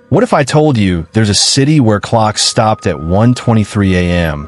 What if I told you there's a city where clocks stopped at 1:23 a.m.,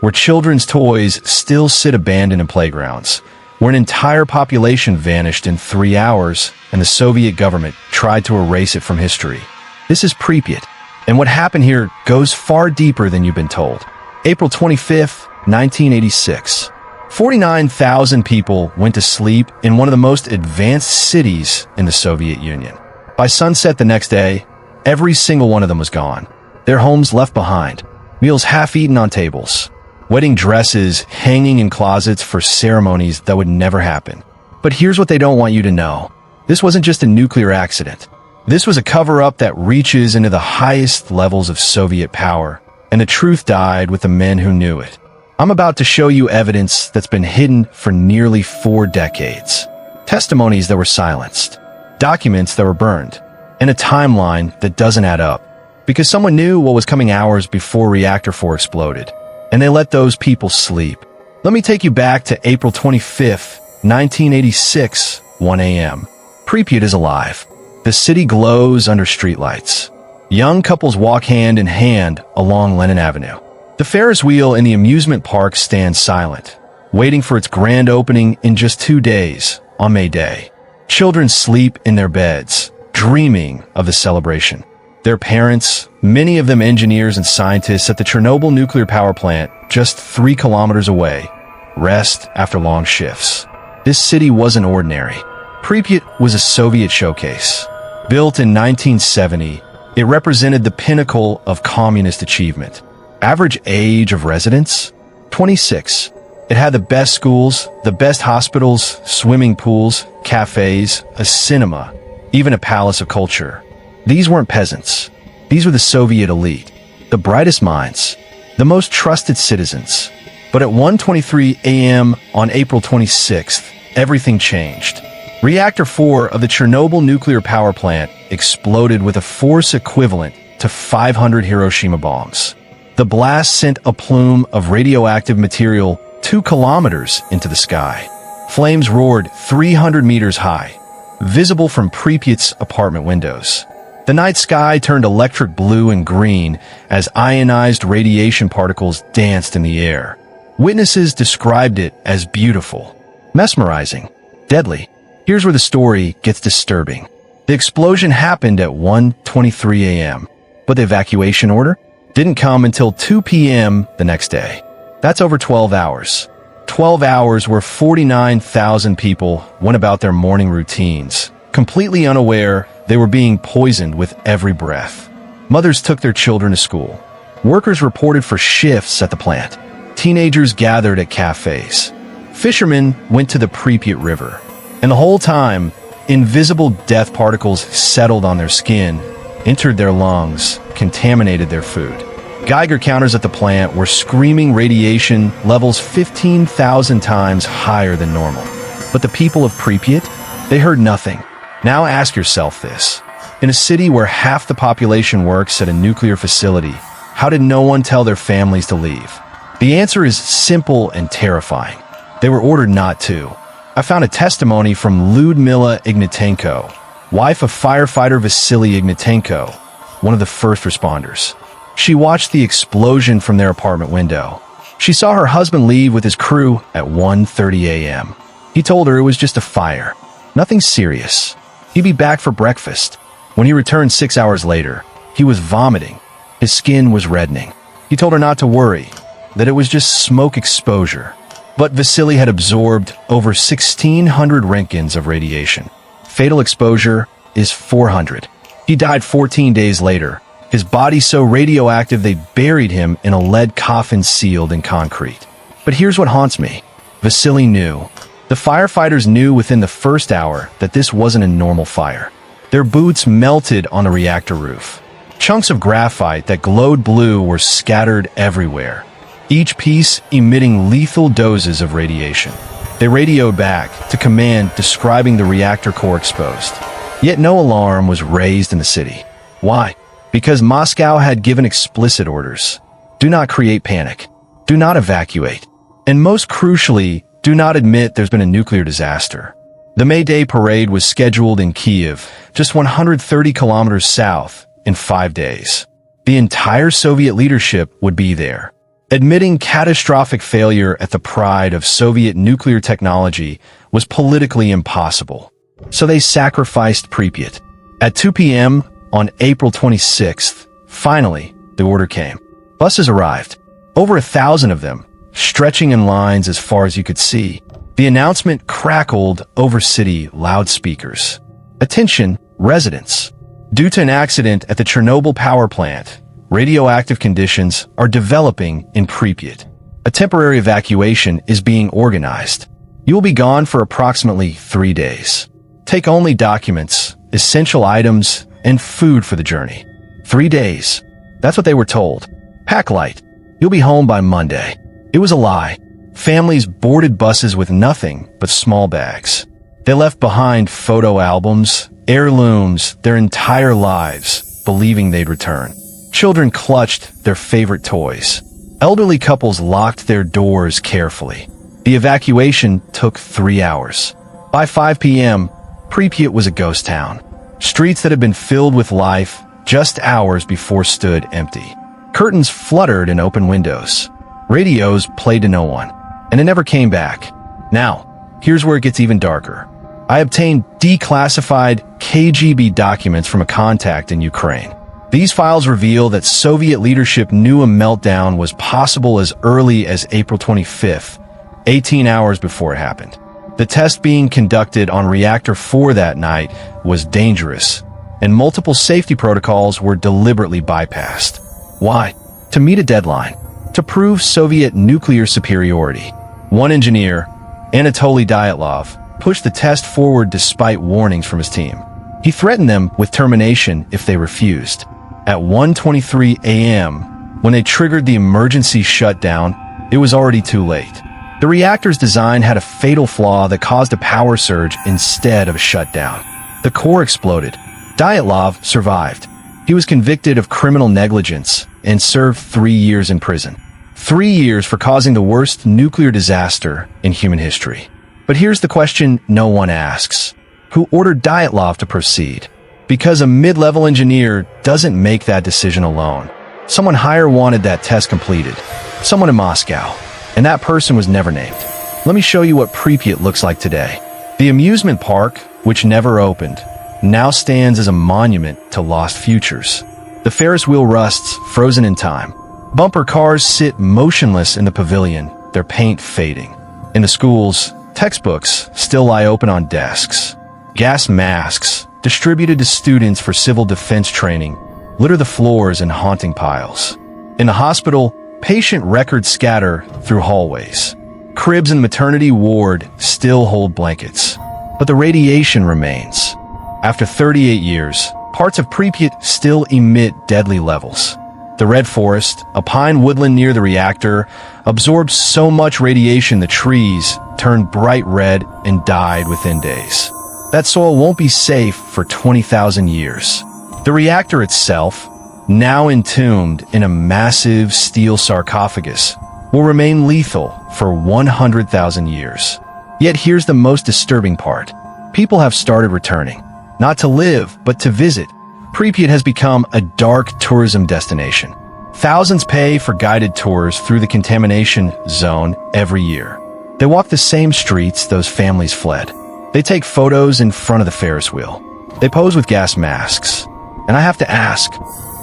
where children's toys still sit abandoned in playgrounds, where an entire population vanished in 3 hours and the Soviet government tried to erase it from history? This is Pripyat, and what happened here goes far deeper than you've been told. April 25th, 1986. 49,000 people went to sleep in one of the most advanced cities in the Soviet Union. By sunset the next day, every single one of them was gone. Their homes left behind, meals half-eaten on tables, wedding dresses hanging in closets for ceremonies that would never happen. But here's what they don't want you to know. This wasn't just a nuclear accident. This was a cover-up that reaches into the highest levels of Soviet power, and the truth died with the men who knew it. I'm about to show you evidence that's been hidden for nearly 4 decades. Testimonies that were silenced, documents that were burned, and a timeline that doesn't add up. Because someone knew what was coming hours before Reactor 4 exploded, and they let those people sleep. Let me take you back to April 25th, 1986, 1 a.m. Pripyat is alive. The city glows under streetlights. Young couples walk hand in hand along Lenin Avenue. The Ferris wheel in the amusement park stands silent, waiting for its grand opening in just 2 days, on May Day. Children sleep in their beds, dreaming of the celebration. Their parents, many of them engineers and scientists at the Chernobyl nuclear power plant, just 3 kilometers away, rest after long shifts. This city wasn't ordinary. Pripyat was a Soviet showcase. Built in 1970, it represented the pinnacle of communist achievement. Average age of residents? 26. It had the best schools, the best hospitals, swimming pools, cafes, a cinema, even a palace of culture. These weren't peasants. These were the Soviet elite, the brightest minds, the most trusted citizens. But at 1:23 a.m. on April 26th, everything changed. Reactor 4 of the Chernobyl nuclear power plant exploded with a force equivalent to 500 Hiroshima bombs. The blast sent a plume of radioactive material 2 kilometers into the sky. Flames roared 300 meters high, visible from Pripyat's apartment windows. The night sky turned electric blue and green as ionized radiation particles danced in the air. Witnesses described it as beautiful, mesmerizing, deadly. Here's where the story gets disturbing. The explosion happened at 1:23 a.m., but the evacuation order didn't come until 2 p.m. the next day. That's over 12 hours. 12 hours where 49,000 people went about their morning routines, completely unaware they were being poisoned with every breath. Mothers took their children to school. Workers reported for shifts at the plant. Teenagers gathered at cafes. Fishermen went to the Pripyat River. And the whole time, invisible death particles settled on their skin, entered their lungs, contaminated their food. Geiger counters at the plant were screaming radiation levels 15,000 times higher than normal. But the people of Pripyat, they heard nothing. Now ask yourself this. In a city where half the population works at a nuclear facility, how did no one tell their families to leave? The answer is simple and terrifying. They were ordered not to. I found a testimony from Lyudmila Ignatenko, wife of firefighter Vasily Ignatenko, one of the first responders. She watched the explosion from their apartment window. She saw her husband leave with his crew at 1:30 a.m. He told her it was just a fire, nothing serious. He'd be back for breakfast. When he returned 6 hours later, he was vomiting. His skin was reddening. He told her not to worry, that it was just smoke exposure. But Vasily had absorbed over 1,600 roentgens of radiation. Fatal exposure is 400. He died 14 days later. His body so radioactive they buried him in a lead coffin sealed in concrete. But here's what haunts me. Vasily knew. The firefighters knew within the first hour that this wasn't a normal fire. Their boots melted on the reactor roof. Chunks of graphite that glowed blue were scattered everywhere, each piece emitting lethal doses of radiation. They radioed back to command describing the reactor core exposed. Yet no alarm was raised in the city. Why? Because Moscow had given explicit orders. Do not create panic. Do not evacuate. And most crucially, do not admit there's been a nuclear disaster. The May Day parade was scheduled in Kyiv, just 130 kilometers south, in 5 days. The entire Soviet leadership would be there. Admitting catastrophic failure at the pride of Soviet nuclear technology was politically impossible. So they sacrificed Pripyat. At 2 p.m. on April 26th, finally, the order came. Buses arrived, over 1,000 of them, stretching in lines as far as you could see. The announcement crackled over city loudspeakers. Attention, residents. Due to an accident at the Chernobyl power plant, radioactive conditions are developing in Pripyat. A temporary evacuation is being organized. You will be gone for approximately 3 days. Take only documents, essential items, and food for the journey. 3 days. That's what they were told. Pack light. You'll be home by Monday. It was a lie. Families boarded buses with nothing but small bags. They left behind photo albums, heirlooms, their entire lives, believing they'd return. Children clutched their favorite toys. Elderly couples locked their doors carefully. The evacuation took 3 hours. By 5 p.m., Pripyat was a ghost town. Streets that had been filled with life just hours before stood empty. Curtains fluttered in open windows. Radios played to no one, and it never came back. Now, here's where it gets even darker. I obtained declassified KGB documents from a contact in Ukraine. These files reveal that Soviet leadership knew a meltdown was possible as early as April 25th, 18 hours before it happened. The test being conducted on Reactor 4 that night was dangerous, and multiple safety protocols were deliberately bypassed. Why? To meet a deadline. To prove Soviet nuclear superiority. One engineer, Anatoly Dyatlov, pushed the test forward despite warnings from his team. He threatened them with termination if they refused. At 1:23 a.m., when they triggered the emergency shutdown, it was already too late. The reactor's design had a fatal flaw that caused a power surge instead of a shutdown. The core exploded. Dyatlov survived. He was convicted of criminal negligence and served 3 years in prison. 3 years for causing the worst nuclear disaster in human history. But here's the question no one asks. Who ordered Dyatlov to proceed? Because a mid-level engineer doesn't make that decision alone. Someone higher wanted that test completed. Someone in Moscow. And that person was never named. Let me show you what Pripyat looks like today. The amusement park, which never opened, now stands as a monument to lost futures. The Ferris wheel rusts, frozen in time. Bumper cars sit motionless in the pavilion, their paint fading. In the schools, textbooks still lie open on desks. Gas masks, distributed to students for civil defense training, litter the floors in haunting piles. In the hospital, patient records scatter through hallways. Cribs in the maternity ward still hold blankets. But the radiation remains. After 38 years, parts of Pripyat still emit deadly levels. The red forest, a pine woodland near the reactor, absorbed so much radiation the trees turned bright red and died within days. That soil won't be safe for 20,000 years. The reactor itself, now entombed in a massive steel sarcophagus, will remain lethal for 100,000 years. Yet here's the most disturbing part. People have started returning. Not to live, but to visit. Pripyat has become a dark tourism destination. Thousands pay for guided tours through the contamination zone every year. They walk the same streets those families fled. They take photos in front of the Ferris wheel. They pose with gas masks. And I have to ask,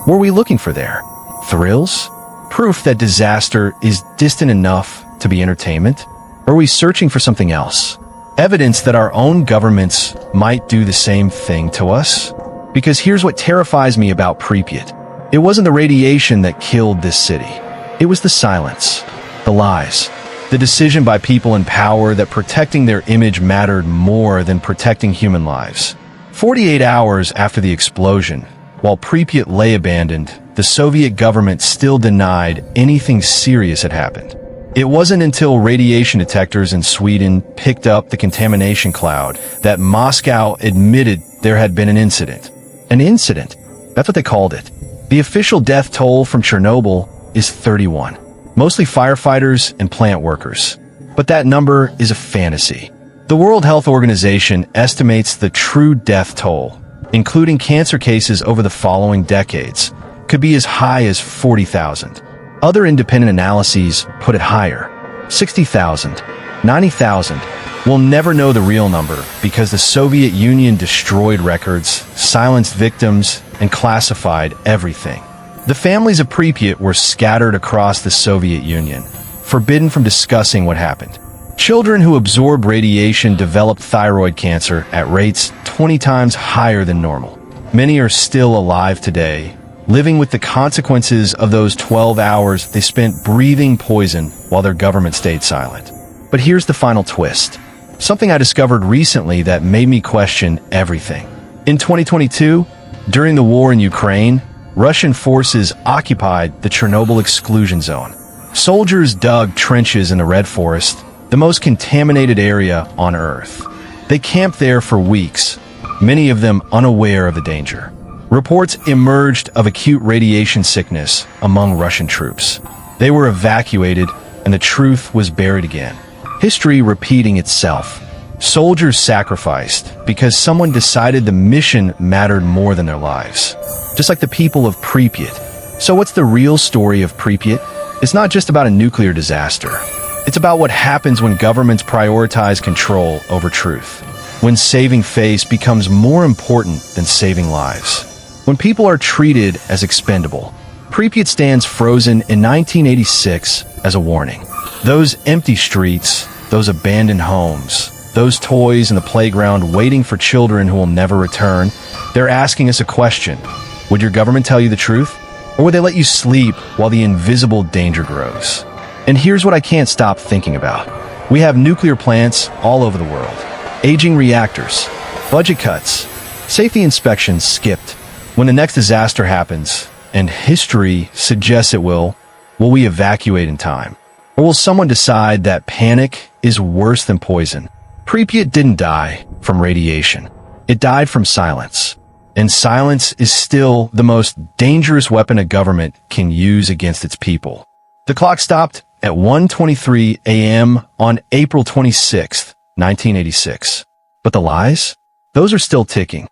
what are we looking for there? Thrills? Proof that disaster is distant enough to be entertainment? Or are we searching for something else? Evidence that our own governments might do the same thing to us? Because here's what terrifies me about Pripyat. It wasn't the radiation that killed this city. It was the silence, the lies, the decision by people in power that protecting their image mattered more than protecting human lives. 48 hours after the explosion, while Pripyat lay abandoned, the Soviet government still denied anything serious had happened. It wasn't until radiation detectors in Sweden picked up the contamination cloud that Moscow admitted there had been an incident. An incident? That's what they called it. The official death toll from Chernobyl is 31. Mostly firefighters and plant workers. But that number is a fantasy. The World Health Organization estimates the true death toll, including cancer cases over the following decades, could be as high as 40,000. Other independent analyses put it higher, 60,000, 90,000. We'll never know the real number because the Soviet Union destroyed records, silenced victims, and classified everything. The families of Pripyat were scattered across the Soviet Union, forbidden from discussing what happened. Children who absorb radiation developed thyroid cancer at rates 20 times higher than normal. Many are still alive today, living with the consequences of those 12 hours they spent breathing poison while their government stayed silent. But here's the final twist. Something I discovered recently that made me question everything. In 2022, during the war in Ukraine, Russian forces occupied the Chernobyl exclusion zone. Soldiers dug trenches in the Red Forest, the most contaminated area on Earth. They camped there for weeks, many of them unaware of the danger. Reports emerged of acute radiation sickness among Russian troops. They were evacuated, and the truth was buried again. History repeating itself. Soldiers sacrificed because someone decided the mission mattered more than their lives. Just like the people of Pripyat. So what's the real story of Pripyat? It's not just about a nuclear disaster. It's about what happens when governments prioritize control over truth. When saving face becomes more important than saving lives. When people are treated as expendable. Pripyat stands frozen in 1986 as a warning. Those empty streets, those abandoned homes, those toys in the playground waiting for children who will never return, they're asking us a question. Would your government tell you the truth? Or would they let you sleep while the invisible danger grows? And here's what I can't stop thinking about. We have nuclear plants all over the world. Aging reactors, budget cuts, safety inspections skipped. When the next disaster happens, and history suggests it will we evacuate in time? Or will someone decide that panic is worse than poison? Pripyat didn't die from radiation. It died from silence. And silence is still the most dangerous weapon a government can use against its people. The clock stopped at 1:23 a.m. on April 26, 1986. But the lies? Those are still ticking.